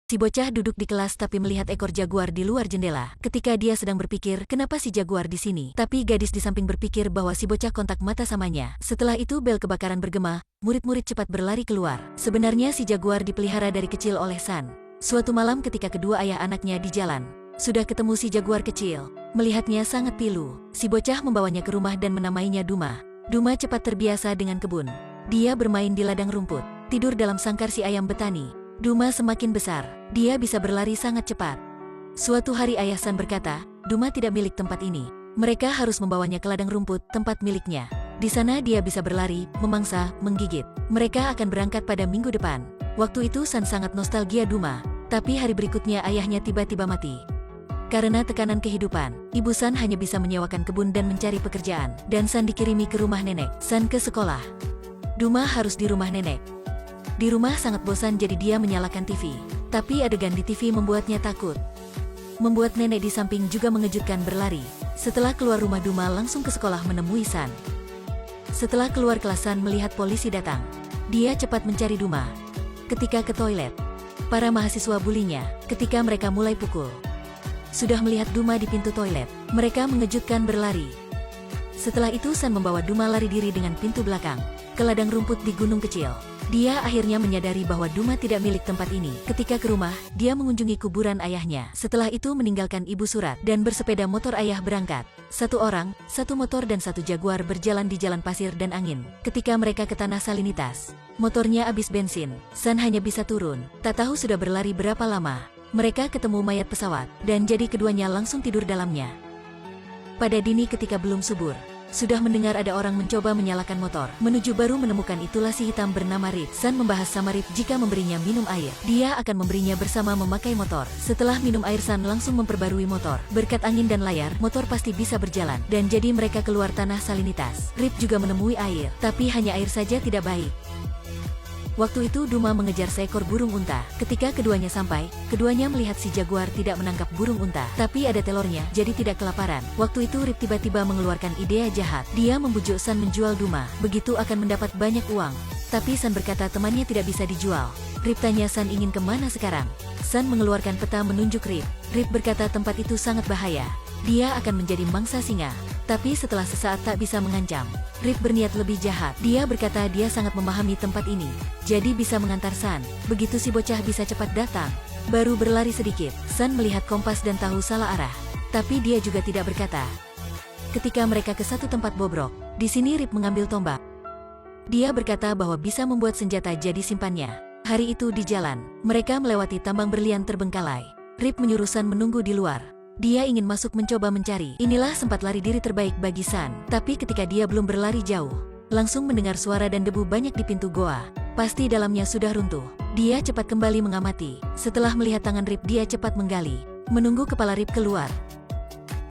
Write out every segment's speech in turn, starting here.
Si bocah duduk di kelas tapi melihat ekor jaguar di luar jendela. Ketika dia sedang berpikir, kenapa si jaguar di sini? Tapi gadis di samping berpikir bahwa si bocah kontak mata samanya. Setelah itu bel kebakaran bergema, murid-murid cepat berlari keluar. Sebenarnya si jaguar dipelihara dari kecil oleh San. Suatu malam ketika kedua ayah anaknya di jalan, sudah ketemu si jaguar kecil. Melihatnya sangat pilu, si bocah membawanya ke rumah dan menamainya Duma. Duma cepat terbiasa dengan kebun. Dia bermain di ladang rumput, tidur dalam sangkar si ayam betani. Duma semakin besar, dia bisa berlari sangat cepat. Suatu hari ayah San berkata, Duma tidak milik tempat ini. Mereka harus membawanya ke ladang rumput, tempat miliknya. Di sana dia bisa berlari, memangsa, menggigit. Mereka akan berangkat pada minggu depan. Waktu itu San sangat nostalgia Duma, tapi hari berikutnya ayahnya tiba-tiba mati. Karena tekanan kehidupan, Ibu San hanya bisa menyewakan kebun dan mencari pekerjaan, dan San dikirimi ke rumah nenek. San ke sekolah. Duma harus di rumah nenek. Di rumah sangat bosan jadi dia menyalakan TV. Tapi adegan di TV membuatnya takut. Membuat nenek di samping juga mengejutkan berlari. Setelah keluar rumah Duma langsung ke sekolah menemui San. Setelah keluar kelas San melihat polisi datang. Dia cepat mencari Duma. Ketika ke toilet, para mahasiswa bulinya ketika mereka mulai pukul. Sudah melihat Duma di pintu toilet, mereka mengejutkan berlari. Setelah itu San membawa Duma lari diri dengan pintu belakang ke ladang rumput di gunung kecil. Dia akhirnya menyadari bahwa Duma tidak milik tempat ini. Ketika ke rumah, dia mengunjungi kuburan ayahnya. Setelah itu meninggalkan ibu surat dan bersepeda motor ayah berangkat. Satu orang, satu motor dan satu jaguar berjalan di jalan pasir dan angin. Ketika mereka ke tanah salinitas, motornya habis bensin. San hanya bisa turun. Tak tahu sudah berlari berapa lama. Mereka ketemu mayat pesawat, dan jadi keduanya langsung tidur dalamnya. Pada dini ketika belum subur, sudah mendengar ada orang mencoba menyalakan motor. Menuju baru menemukan itulah si hitam bernama Rip. San membahas sama Rip jika memberinya minum air, dia akan memberinya bersama memakai motor. Setelah minum air San langsung memperbarui motor. Berkat angin dan layar, motor pasti bisa berjalan. Dan jadi mereka keluar tanah salinitas. Rip juga menemui air, tapi hanya air saja tidak baik. Waktu itu Duma mengejar seekor burung unta. Ketika keduanya sampai, keduanya melihat si jaguar tidak menangkap burung unta. Tapi ada telurnya, jadi tidak kelaparan. Waktu itu Rip tiba-tiba mengeluarkan ide jahat. Dia membujuk San menjual Duma. Begitu akan mendapat banyak uang. Tapi San berkata temannya tidak bisa dijual. Rip tanya San ingin kemana sekarang. San mengeluarkan peta menunjuk Rip. Rip berkata tempat itu sangat bahaya. Dia akan menjadi mangsa singa. Tapi setelah sesaat tak bisa mengancam. Rip berniat lebih jahat. Dia berkata dia sangat memahami tempat ini. Jadi bisa mengantar San. Begitu si bocah bisa cepat datang. Baru berlari sedikit, San melihat kompas dan tahu salah arah. Tapi dia juga tidak berkata. Ketika mereka ke satu tempat bobrok, di sini Rip mengambil tombak. Dia berkata bahwa bisa membuat senjata jadi simpannya. Hari itu di jalan, mereka melewati tambang berlian terbengkalai. Rip menyuruh San menunggu di luar. Dia ingin masuk mencoba mencari. Inilah sempat lari diri terbaik bagi San. Tapi ketika dia belum berlari jauh, langsung mendengar suara dan debu banyak di pintu goa. Pasti dalamnya sudah runtuh. Dia cepat kembali mengamati. Setelah melihat tangan Rip, dia cepat menggali. Menunggu kepala Rip keluar.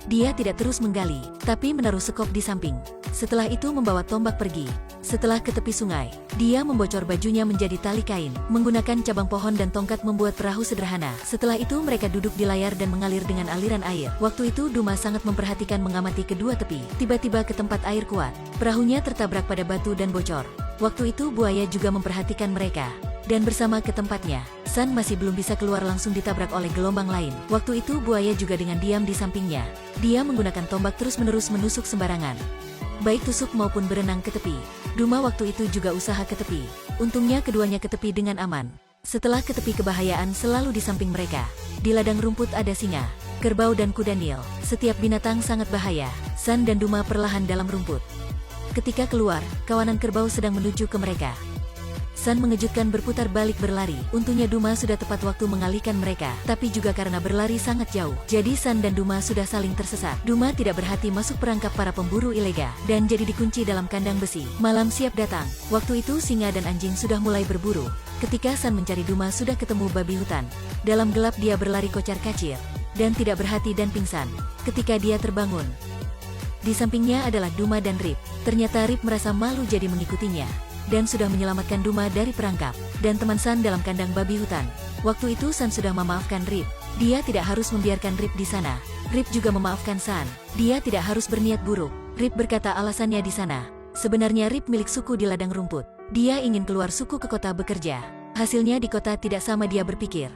Dia tidak terus menggali, tapi menaruh sekop di samping. Setelah itu membawa tombak pergi. Setelah ke tepi sungai, dia membocor bajunya menjadi tali kain. Menggunakan cabang pohon dan tongkat membuat perahu sederhana. Setelah itu mereka duduk di layar dan mengalir dengan aliran air. Waktu itu Duma sangat memperhatikan mengamati kedua tepi. Tiba-tiba ke tempat air kuat. Perahunya tertabrak pada batu dan bocor. Waktu itu buaya juga memperhatikan mereka. Dan bersama ke tempatnya. San masih belum bisa keluar langsung ditabrak oleh gelombang lain. Waktu itu buaya juga dengan diam di sampingnya. Dia menggunakan tombak terus-menerus menusuk sembarangan. Baik tusuk maupun berenang ke tepi. Duma waktu itu juga usaha ke tepi. Untungnya keduanya ke tepi dengan aman. Setelah ke tepi kebahayaan selalu di samping mereka. Di ladang rumput ada singa, kerbau dan kuda Nil. Setiap binatang sangat bahaya. San dan Duma perlahan dalam rumput. Ketika keluar, kawanan kerbau sedang menuju ke mereka. San mengejutkan berputar balik berlari. Untungnya Duma sudah tepat waktu mengalihkan mereka. Tapi juga karena berlari sangat jauh. Jadi San dan Duma sudah saling tersesat. Duma tidak berhati masuk perangkap para pemburu ilegal. Dan jadi dikunci dalam kandang besi. Malam siap datang. Waktu itu singa dan anjing sudah mulai berburu. Ketika San mencari Duma sudah ketemu babi hutan. Dalam gelap dia berlari kocar-kacir. Dan tidak berhati dan pingsan. Ketika dia terbangun. Di sampingnya adalah Duma dan Rip. Ternyata Rip merasa malu jadi mengikutinya. Dan sudah menyelamatkan Duma dari perangkap, dan teman San dalam kandang babi hutan. Waktu itu San sudah memaafkan Rip. Dia tidak harus membiarkan Rip di sana. Rip juga memaafkan San. Dia tidak harus berniat buruk. Rip berkata alasannya di sana. Sebenarnya Rip milik suku di ladang rumput. Dia ingin keluar suku ke kota bekerja. Hasilnya di kota tidak sama dia berpikir.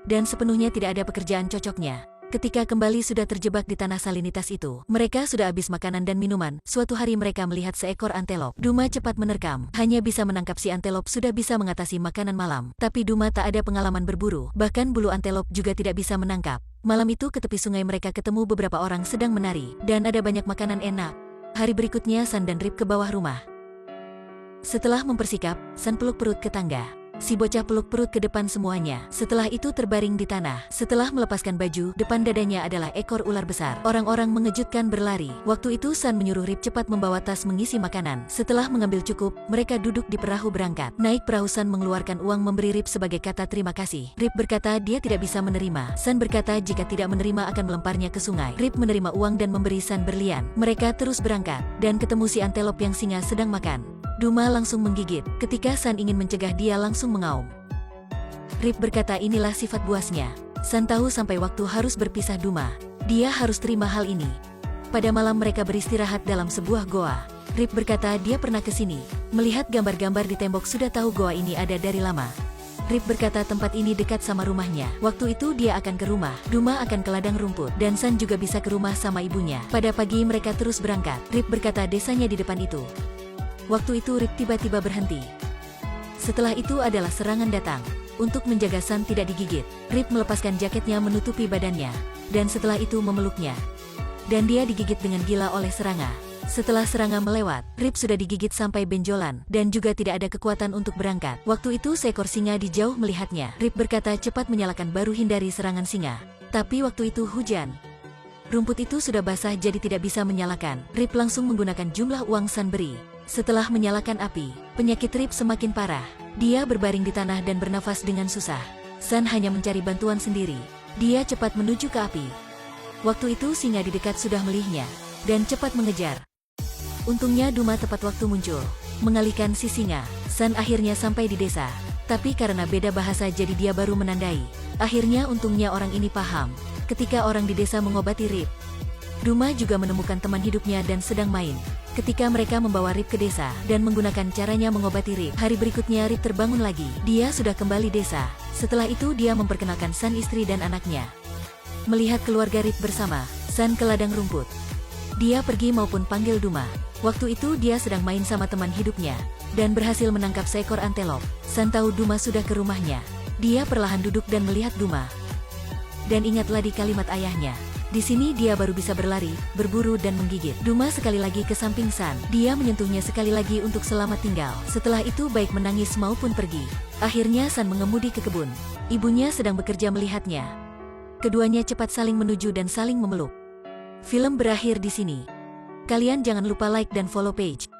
dan sepenuhnya tidak ada pekerjaan cocoknya. Ketika kembali sudah terjebak di tanah salinitas itu, mereka sudah habis makanan dan minuman. Suatu hari mereka melihat seekor antelop. Duma cepat menerkam, hanya bisa menangkap si antelop sudah bisa mengatasi makanan malam. Tapi Duma tak ada pengalaman berburu, bahkan bulu antelop juga tidak bisa menangkap. Malam itu ke tepi sungai mereka ketemu beberapa orang sedang menari, dan ada banyak makanan enak. Hari berikutnya San dan Rip ke bawah rumah. Setelah mempersikap, San peluk perut ke tangga. Si bocah peluk perut ke depan semuanya. Setelah itu terbaring di tanah. Setelah melepaskan baju, depan dadanya adalah ekor ular besar. Orang-orang mengejutkan berlari. Waktu itu San menyuruh Rip cepat membawa tas mengisi makanan. Setelah mengambil cukup, mereka duduk di perahu berangkat. Naik perahu San mengeluarkan uang memberi Rip sebagai kata terima kasih. Rip berkata dia tidak bisa menerima. San berkata jika tidak menerima akan melemparnya ke sungai. Rip menerima uang dan memberi San berlian. Mereka terus berangkat, dan ketemu si antelop yang singa sedang makan. Duma langsung menggigit. Ketika San ingin mencegah dia langsung mengaum. Rip berkata inilah sifat buasnya. San tahu sampai waktu harus berpisah Duma. Dia harus terima hal ini. Pada malam mereka beristirahat dalam sebuah goa. Rip berkata dia pernah ke sini. Melihat gambar-gambar di tembok sudah tahu goa ini ada dari lama. Rip berkata tempat ini dekat sama rumahnya. Waktu itu dia akan ke rumah. Duma akan ke ladang rumput. Dan San juga bisa ke rumah sama ibunya. Pada pagi mereka terus berangkat. Rip berkata desanya di depan itu. Waktu itu Rip tiba-tiba berhenti. Setelah itu adalah serangan datang. Untuk menjaga San tidak digigit, Rip melepaskan jaketnya menutupi badannya. Dan setelah itu memeluknya. Dan dia digigit dengan gila oleh serangga. Setelah serangga melewat, Rip sudah digigit sampai benjolan. Dan juga tidak ada kekuatan untuk berangkat. Waktu itu seekor singa di jauh melihatnya. Rip berkata cepat menyalakan baru hindari serangan singa. Tapi waktu itu hujan. Rumput itu sudah basah jadi tidak bisa menyalakan. Rip langsung menggunakan jumlah uang San beri. Setelah menyalakan api, penyakit Rip semakin parah. Dia berbaring di tanah dan bernafas dengan susah. San hanya mencari bantuan sendiri. Dia cepat menuju ke api. Waktu itu singa di dekat sudah melihatnya dan cepat mengejar. Untungnya Duma tepat waktu muncul, mengalihkan si singa. San akhirnya sampai di desa. Tapi karena beda bahasa jadi dia baru menandai. Akhirnya untungnya orang ini paham. Ketika orang di desa mengobati Rip, Duma juga menemukan teman hidupnya dan sedang main. Ketika mereka membawa Rip ke desa dan menggunakan caranya mengobati Rip, hari berikutnya Rip terbangun lagi. Dia sudah kembali desa. Setelah itu dia memperkenalkan San istri dan anaknya. Melihat keluarga Rip bersama, San ke ladang rumput. Dia pergi maupun panggil Duma. Waktu itu dia sedang main sama teman hidupnya dan berhasil menangkap seekor antelop. San tahu Duma sudah ke rumahnya. Dia perlahan duduk dan melihat Duma. Dan ingatlah di kalimat ayahnya. Di sini dia baru bisa berlari, berburu dan menggigit. Duma sekali lagi ke samping San. Dia menyentuhnya sekali lagi untuk selamat tinggal. Setelah itu baik menangis maupun pergi. Akhirnya San mengemudi ke kebun. Ibunya sedang bekerja melihatnya. Keduanya cepat saling menuju dan saling memeluk. Film berakhir di sini. Kalian jangan lupa like dan follow page